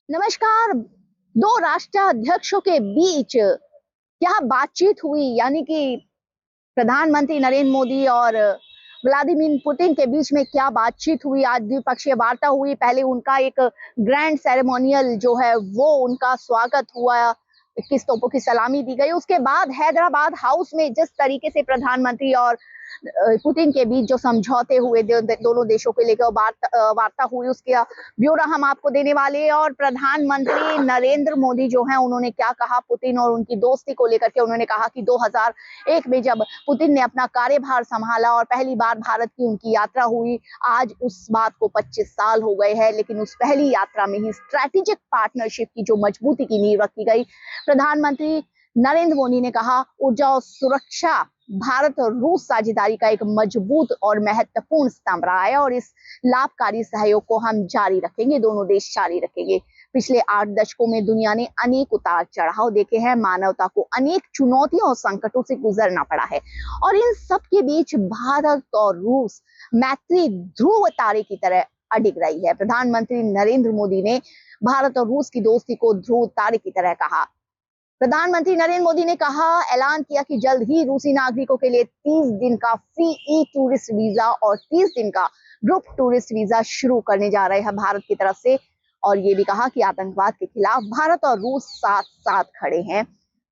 नमस्कार। दो राष्ट्राध्यक्षों के बीच क्या बातचीत हुई, यानी कि प्रधानमंत्री नरेंद्र मोदी और व्लादिमीर पुतिन के बीच में क्या बातचीत हुई। आज द्विपक्षीय वार्ता हुई। पहले उनका एक ग्रैंड सेरेमोनियल जो है वो उनका स्वागत हुआ, 21 तोपों की सलामी दी गई। उसके बाद हैदराबाद हाउस में जिस तरीके से प्रधानमंत्री और पुतिन के बीच जो समझौते हुए दोनों देशों को लेकर वार्ता हुई, उसका ब्यौरा हम आपको देने वाले हैं। और प्रधानमंत्री नरेंद्र मोदी जो हैं उन्होंने क्या कहा पुतिन और उनकी दोस्ती को लेकर के। उन्होंने कहा कि 2001 में जब पुतिन ने अपना कार्यभार संभाला और पहली बार भारत की उनकी यात्रा हुई, आज उस बात को 25 साल हो गए हैं, लेकिन उस पहली यात्रा में ही स्ट्रैटेजिक पार्टनरशिप की जो मजबूती की नींव रखी गई। प्रधानमंत्री नरेंद्र मोदी ने कहा ऊर्जा और सुरक्षा भारत और रूस साझेदारी का एक मजबूत और महत्वपूर्ण स्तंभ रहा है और इस लाभकारी सहयोग को हम जारी रखेंगे, दोनों देश जारी रखेंगे। पिछले 8 दशकों में दुनिया ने अनेक उतार चढ़ाव देखे हैं, मानवता को अनेक चुनौतियों और संकटों से गुजरना पड़ा है और इन सब के बीच भारत और रूस मैत्री ध्रुव तारे की तरह अडिग रही है। प्रधानमंत्री नरेंद्र मोदी ने भारत और रूस की दोस्ती को ध्रुव तारे की तरह कहा। प्रधानमंत्री नरेंद्र मोदी ने कहा, ऐलान किया कि जल्द ही रूसी नागरिकों के लिए 30 दिन का फ्री ई टूरिस्ट वीजा और 30 दिन का ग्रुप टूरिस्ट वीजा शुरू करने जा रहे हैं भारत की तरफ से। और ये भी कहा कि आतंकवाद के खिलाफ भारत और रूस साथ साथ खड़े हैं,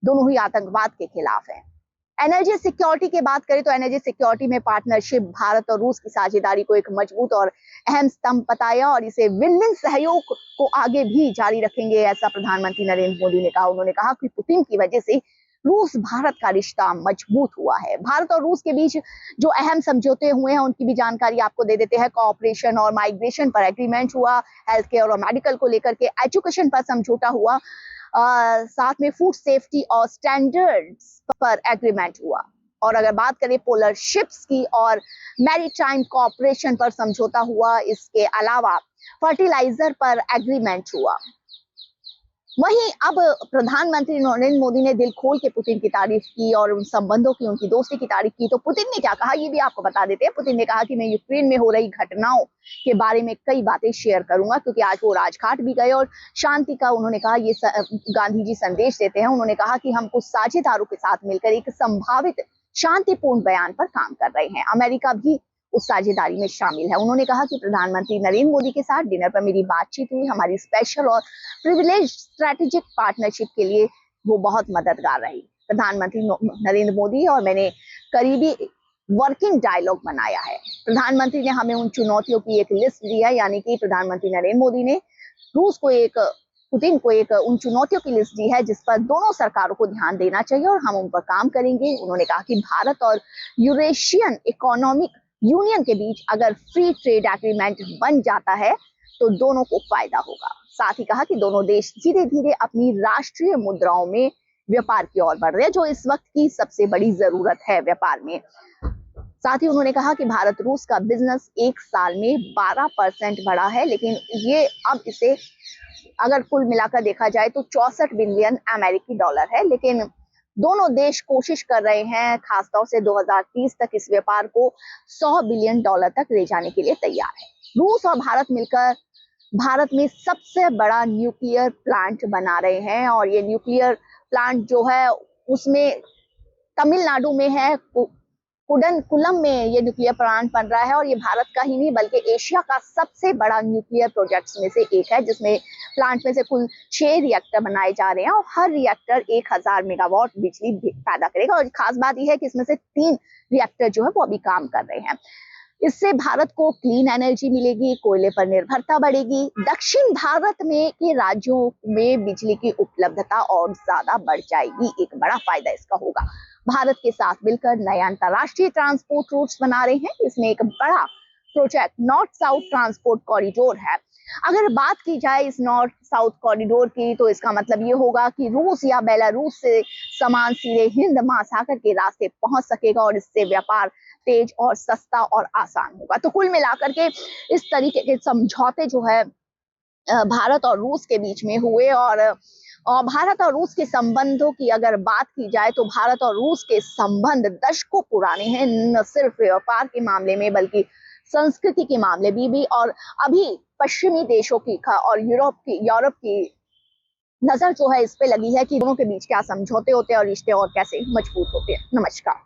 दोनों ही आतंकवाद के खिलाफ हैं। एनर्जी सिक्योरिटी की बात करें तो एनर्जी सिक्योरिटी में पार्टनरशिप भारत और रूस की साझेदारी को एक मजबूत और अहम स्तंभ बताया और इसे विन विन सहयोग को आगे भी जारी रखेंगे, ऐसा प्रधानमंत्री नरेंद्र मोदी ने कहा। उन्होंने कहा कि पुतिन की वजह से रूस भारत का रिश्ता मजबूत हुआ है। भारत और रूस के बीच जो अहम समझौते हुए हैं उनकी भी जानकारी आपको दे देते हैं। कोऑपरेशन और माइग्रेशन पर एग्रीमेंट हुआ, हेल्थ केयर और मेडिकल को लेकर के एजुकेशन पर समझौता हुआ, साथ में फूड सेफ्टी और स्टैंडर्ड्स पर एग्रीमेंट हुआ। और अगर बात करें पोलर शिप्स की और मैरीटाइम कोऑपरेशन पर समझौता हुआ, इसके अलावा फर्टिलाइजर पर एग्रीमेंट हुआ। वहीं अब प्रधानमंत्री नरेंद्र मोदी ने दिल खोल के पुतिन की तारीफ की और उन संबंधों की, उनकी दोस्ती की तारीफ की। तो पुतिन ने क्या कहा ये भी आपको बता देते हैं। पुतिन ने कहा कि मैं यूक्रेन में हो रही घटनाओं के बारे में कई बातें शेयर करूंगा, क्योंकि आज वो राजघाट भी गए और शांति का उन्होंने कहा ये गांधी जी संदेश देते हैं। उन्होंने कहा कि हम कुछ साझेदारों के साथ मिलकर एक संभावित शांतिपूर्ण बयान पर काम कर रहे हैं। अमेरिका भी उस साझेदारी में शामिल है। उन्होंने कहा कि प्रधानमंत्री नरेंद्र मोदी के साथ डिनर पर मेरी बातचीत हुई, हमारी स्पेशल और प्रिविलेज स्ट्रैटेजिक पार्टनरशिप के लिए वो बहुत मददगार रही। प्रधानमंत्री नरेंद्र मोदी और मैंने करीबी वर्किंग डायलॉग बनाया है। प्रधानमंत्री ने हमें उन चुनौतियों की एक लिस्ट दी है, यानी कि प्रधानमंत्री नरेंद्र मोदी ने रूस को पुतिन को एक उन चुनौतियों की लिस्ट दी है जिस पर दोनों सरकारों को ध्यान देना चाहिए और हम उन पर काम करेंगे। उन्होंने कहा कि भारत और यूरेशियन इकोनॉमिक यूनियन के बीच अगर फ्री ट्रेड एग्रीमेंट बन जाता है तो दोनों को फायदा होगा। साथ ही कहा कि दोनों देश धीरे धीरे अपनी राष्ट्रीय मुद्राओं में व्यापार की ओर बढ़ रहे हैं, जो इस वक्त की सबसे बड़ी जरूरत है व्यापार में। साथ ही उन्होंने कहा कि भारत रूस का बिजनेस एक साल में 12% बढ़ा है, लेकिन ये अब इसे अगर कुल मिलाकर देखा जाए तो 64 बिलियन अमेरिकी डॉलर है। लेकिन दोनों देश कोशिश कर रहे हैं खासतौर से 2030 तक इस व्यापार को 100 बिलियन डॉलर तक ले जाने के लिए तैयार है। रूस और भारत मिलकर भारत में सबसे बड़ा न्यूक्लियर प्लांट बना रहे हैं और ये न्यूक्लियर प्लांट जो है उसमें तमिलनाडु में है, कुडनकुलम में ये न्यूक्लियर प्लांट बन रहा है और ये भारत का ही नहीं बल्कि एशिया का सबसे बड़ा न्यूक्लियर प्रोजेक्ट्स में से एक है, जिसमें प्लांट में से कुल 6 रिएक्टर बनाए जा रहे हैं और हर रिएक्टर 1000 मेगावाट बिजली पैदा करेगा। और खास बात यह है कि इसमें से 3 रिएक्टर जो है वो अभी काम कर रहे हैं। इससे भारत को क्लीन एनर्जी मिलेगी, कोयले पर निर्भरता बढ़ेगी, दक्षिण भारत में के राज्यों में बिजली की उपलब्धता और ज्यादा बढ़ जाएगी। एक बड़ा फायदा इसका होगा। भारत के साथ मिलकर नए अंतरराष्ट्रीय ट्रांसपोर्ट रूट्स बना रहे हैं। इसमें एक बड़ा project north south transport corridor है। अगर बात की जाए इस नॉर्थ साउथ कॉरिडोर की तो इसका मतलब ये होगा कि रूस या बेलारूस से सामान सीधे हिंद महासागर के रास्ते पहुंच सकेगा और इससे व्यापार तेज और सस्ता और आसान होगा। तो कुल मिलाकर के इस तरीके के समझौते जो है भारत और रूस के बीच में हुए और भारत और रूस के संबंधों की अगर बात की जाए तो भारत और रूस के संबंध दशकों पुराने हैं, न सिर्फ व्यापार के मामले में बल्कि संस्कृति के मामले में भी और अभी पश्चिमी देशों की और यूरोप की नजर जो है इस पे लगी है कि दोनों के बीच क्या समझौते होते हैं और रिश्ते और कैसे मजबूत होते हैं। नमस्कार।